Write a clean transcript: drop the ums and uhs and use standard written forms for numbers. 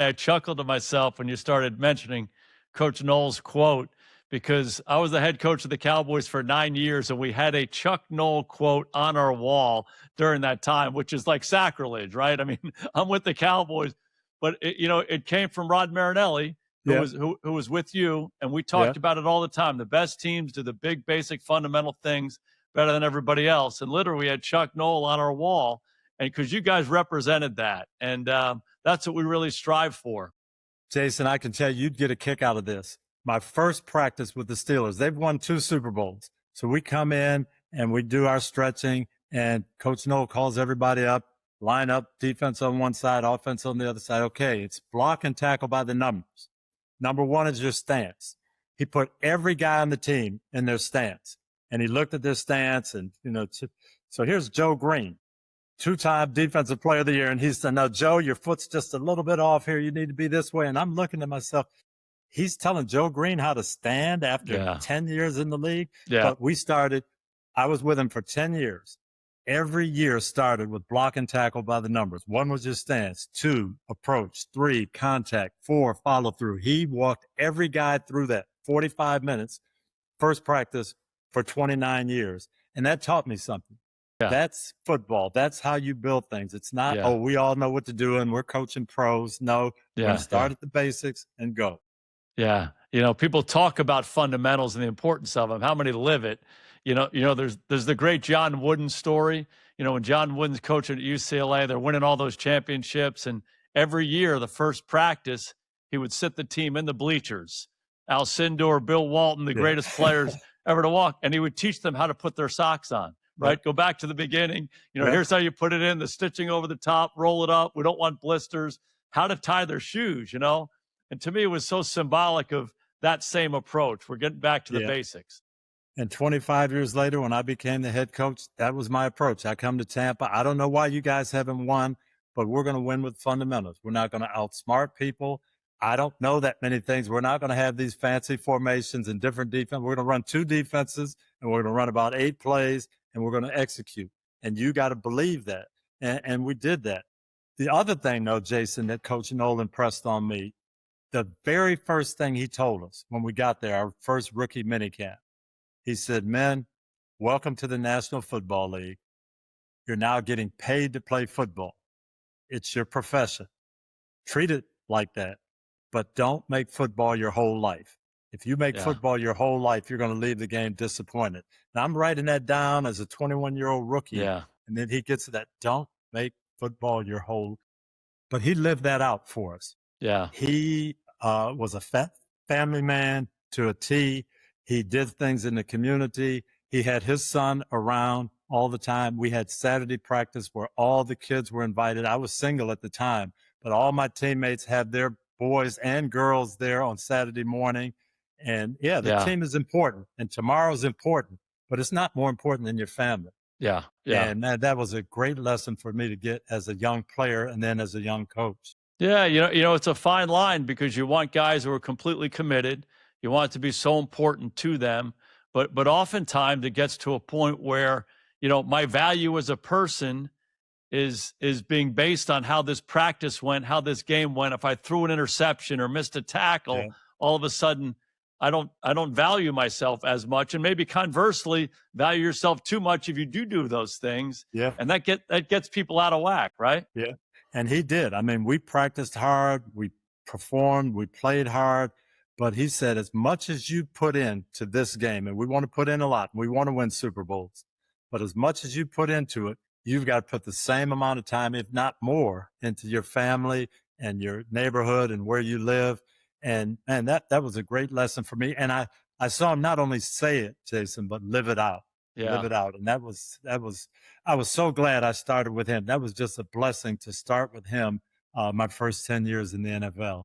I chuckled to myself when you started mentioning Coach Noll's quote, because I was the head coach of the Cowboys for 9 years, and we had a Chuck Noll quote on our wall during that time, which is like sacrilege, right? I mean, I'm with the Cowboys, but it came from Rod Marinelli, who Yeah. was with you, and we Yeah. talked about it all the time. The best teams do the big, basic, fundamental things better than everybody else. And literally, we had Chuck Noll on our wall, and because you guys represented that, and that's what we really strive for. Jason, I can tell you, you'd get a kick out of this. My first practice with the Steelers, they've won 2 Super Bowls. So we come in and we do our stretching, and Coach Noll calls everybody up, line up, defense on one side, offense on the other side. Okay, it's block and tackle by the numbers. Number 1 is your stance. He put every guy on the team in their stance, and he looked at their stance, and, so here's Joe Green, 2-time defensive player of the year. And he said, "No, Joe, your foot's just a little bit off here. You need to be this way." And I'm looking at myself. He's telling Joe Green how to stand after 10 years in the league. Yeah. But I was with him for 10 years. Every year started with block and tackle by the numbers. 1 was your stance, 2, approach, 3, contact, 4, follow through. He walked every guy through that 45 minutes, first practice for 29 years. And that taught me something. Yeah. That's football. That's how you build things. It's not, we all know what to do and we're coaching pros. No, we're going to start at the basics and go. Yeah. People talk about fundamentals and the importance of them. How many live it? There's the great John Wooden story. When John Wooden's coaching at UCLA, they're winning all those championships. And every year, the first practice, he would sit the team in the bleachers. Al Sindor, Bill Walton, the greatest players ever to walk. And he would teach them how to put their socks on. Right? Go back to the beginning. Here's how you put it in, the stitching over the top, roll it up. We don't want blisters. How to tie their shoes, And to me, it was so symbolic of that same approach. We're getting back to the basics. And 25 years later, when I became the head coach, that was my approach. I come to Tampa. I don't know why you guys haven't won, but we're going to win with fundamentals. We're not going to outsmart people. I don't know that many things. We're not going to have these fancy formations and different defense. We're going to run 2 defenses, and we're going to run about 8 plays, and we're going to execute. And you got to believe that. And we did that. The other thing, though, Jason, that Coach Noll impressed on me, the very first thing he told us when we got there, our first rookie minicamp, he said, "Men, welcome to the National Football League. You're now getting paid to play football. It's your profession. Treat it like that, but don't make football your whole life. If you make football your whole life, you're going to leave the game disappointed." Now, I'm writing that down as a 21-year-old rookie. Yeah. And then he gets to that, don't make football your whole. But he lived that out for us. Yeah. He was a family man to a T. He did things in the community. He had his son around all the time. We had Saturday practice where all the kids were invited. I was single at the time, but all my teammates had their boys and girls there on Saturday morning. And the team is important, and tomorrow's important, but it's not more important than your family. Yeah. Yeah. And that was a great lesson for me to get as a young player and then as a young coach. Yeah. It's a fine line because you want guys who are completely committed. You want it to be so important to them. But oftentimes it gets to a point where, my value as a person is being based on how this practice went, how this game went. If I threw an interception or missed a tackle, all of a sudden I don't value myself as much, and maybe conversely value yourself too much if you do those things. Yeah. And that gets people out of whack, right? Yeah. And he did. I mean, we practiced hard, we performed, we played hard, but he said, as much as you put into this game, and we want to put in a lot, we want to win Super Bowls, but as much as you put into it, you've got to put the same amount of time, if not more, into your family and your neighborhood and where you live. And that was a great lesson for me. And I saw him not only say it, Jason, but live it out. Yeah. Live it out. And I was so glad I started with him. That was just a blessing to start with him my first 10 years in the NFL.